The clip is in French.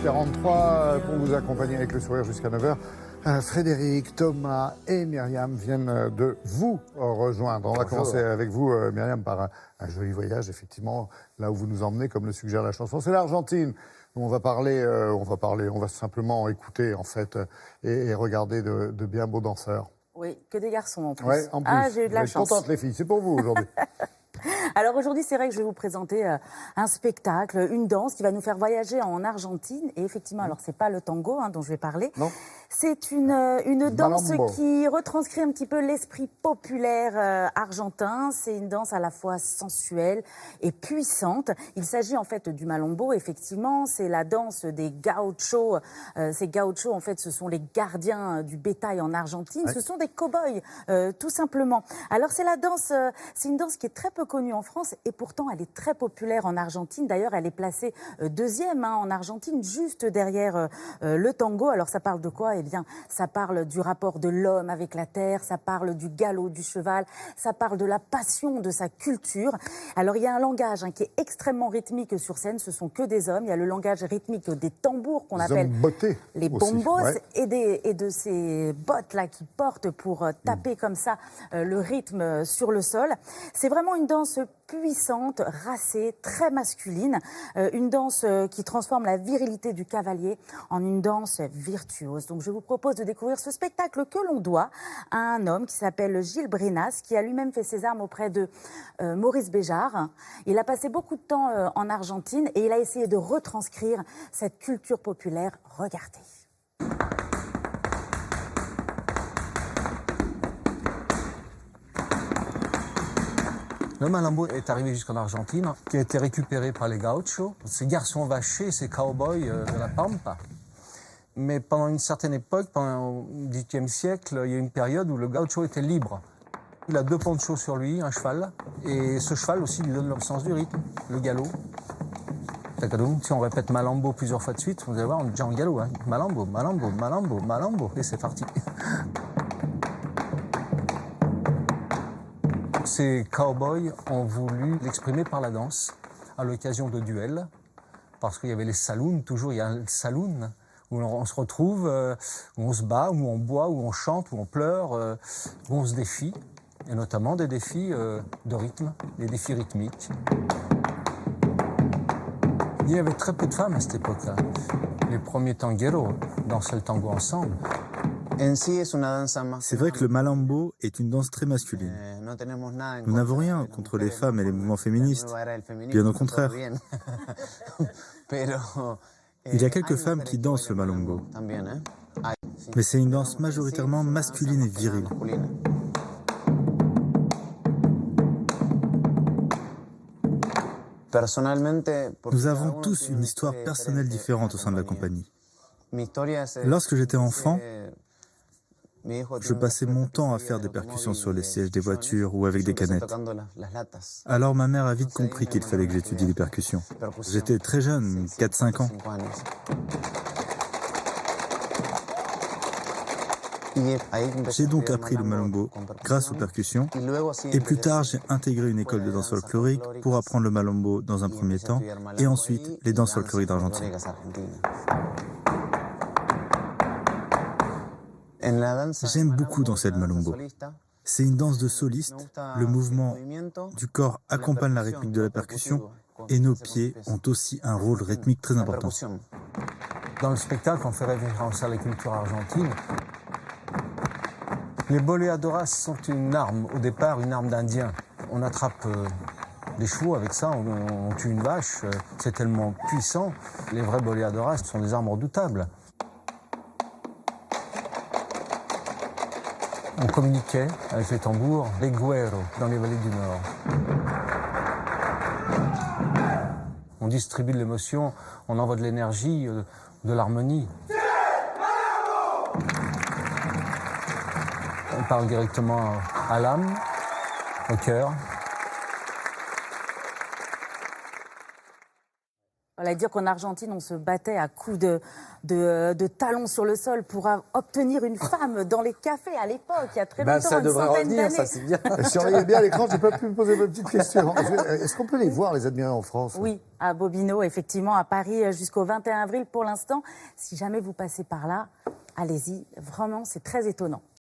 6h43 pour vous accompagner avec le sourire jusqu'à 9h. Frédéric, Thomas et Myriam viennent de vous rejoindre. On va commencer avec vous, Myriam, par un joli voyage, effectivement, là où vous nous emmenez, comme le suggère la chanson. C'est l'Argentine. On va simplement écouter, en fait, et regarder de bien beaux danseurs. Oui, que des garçons en plus. Ouais, en plus. Ah, j'ai eu de la chance. Contente, les filles, c'est pour vous aujourd'hui. Alors aujourd'hui, c'est vrai que je vais vous présenter un spectacle, une danse qui va nous faire voyager en Argentine. Et effectivement, alors c'est pas le tango dont je vais parler. Non. C'est une danse Malambo. qui retranscrit un petit peu l'esprit populaire argentin. C'est une danse à la fois sensuelle et puissante. Il s'agit en fait du malambo, effectivement. C'est la danse des gauchos. Ces gauchos, en fait, ce sont les gardiens du bétail en Argentine. Ouais. Ce sont des cow-boys, tout simplement. Alors c'est une danse qui est très peu connue en France et pourtant elle est très populaire en Argentine. D'ailleurs, elle est placée deuxième en Argentine, juste derrière le tango. Alors ça parle de quoi ? Eh bien, ça parle du rapport de l'homme avec la terre, ça parle du galop du cheval, ça parle de la passion de sa culture. Alors il y a un langage qui est extrêmement rythmique sur scène, ce sont que des hommes. Il y a le langage rythmique des tambours qu'on appelle les bombos, ouais. et de ces bottes-là qui portent pour taper comme ça le rythme sur le sol. C'est vraiment une danse puissante, racée, très masculine. Une danse qui transforme la virilité du cavalier en une danse virtuose. Donc je vous propose de découvrir ce spectacle que l'on doit à un homme qui s'appelle Gilles Brinas, qui a lui-même fait ses armes auprès de Maurice Béjart. Il a passé beaucoup de temps en Argentine et il a essayé de retranscrire cette culture populaire. Regardez. Le malambo est arrivé jusqu'en Argentine, qui a été récupéré par les gauchos, ces garçons vachés, ces cow-boys de la Pampa. Mais pendant une certaine époque, pendant le XVIIIe siècle, il y a une période où le gaucho était libre. Il a 2 ponchos sur lui, un cheval, et ce cheval aussi lui donne le sens du rythme, le galop. Si on répète malambo plusieurs fois de suite, vous allez voir, on est déjà en galop. Hein. Malambo, malambo, malambo, malambo, et c'est parti. Ces cow-boys ont voulu l'exprimer par la danse, à l'occasion de duels, parce qu'il y avait les saloons, toujours il y a un saloon, où on se retrouve, où on se bat, où on boit, où on chante, où on pleure, où on se défie, et notamment des défis de rythme, des défis rythmiques. Il y avait très peu de femmes à cette époque-là. Les premiers tangueros dansaient le tango ensemble. C'est vrai que le malambo est une danse très masculine. Nous n'avons rien contre les femmes et les mouvements féministes, bien au contraire. Il y a quelques femmes qui dansent le malambo, mais c'est une danse majoritairement masculine et virile. Nous avons tous une histoire personnelle différente au sein de la compagnie. Lorsque j'étais enfant, je passais mon temps à faire des percussions sur les sièges des voitures ou avec des canettes. Alors ma mère a vite compris qu'il fallait que j'étudie les percussions. J'étais très jeune, 4-5 ans. J'ai donc appris le malambo grâce aux percussions et plus tard j'ai intégré une école de danse folklorique pour apprendre le malambo dans un premier temps et ensuite les danses folkloriques d'Argentine. J'aime beaucoup danser le malambo. C'est une danse de soliste, le mouvement du corps accompagne la rythmique de la percussion et nos pieds ont aussi un rôle rythmique très important. Dans le spectacle, on fait référence à la culture argentine. Les boleadoras sont une arme, au départ une arme d'Indien. On attrape des chevaux avec ça, on tue une vache, c'est tellement puissant. Les vrais boleadoras sont des armes redoutables. On communiquait avec les tambours, les güeros, dans les vallées du Nord. On distribue de l'émotion, on envoie de l'énergie, de l'harmonie. On parle directement à l'âme, au cœur. Voilà, dire qu'en Argentine, on se battait à coups de talons sur le sol pour obtenir une femme dans les cafés à l'époque, il y a très longtemps, ça une devrait centaine revenir, ça d'années. c'est bien. Surveillez bien l'écran, je ne peux plus me poser ma petite question. Est-ce qu'on peut les voir, les admirer en France? Oui, à Bobino, effectivement, à Paris jusqu'au 21 avril pour l'instant. Si jamais vous passez par là, allez-y, vraiment, c'est très étonnant.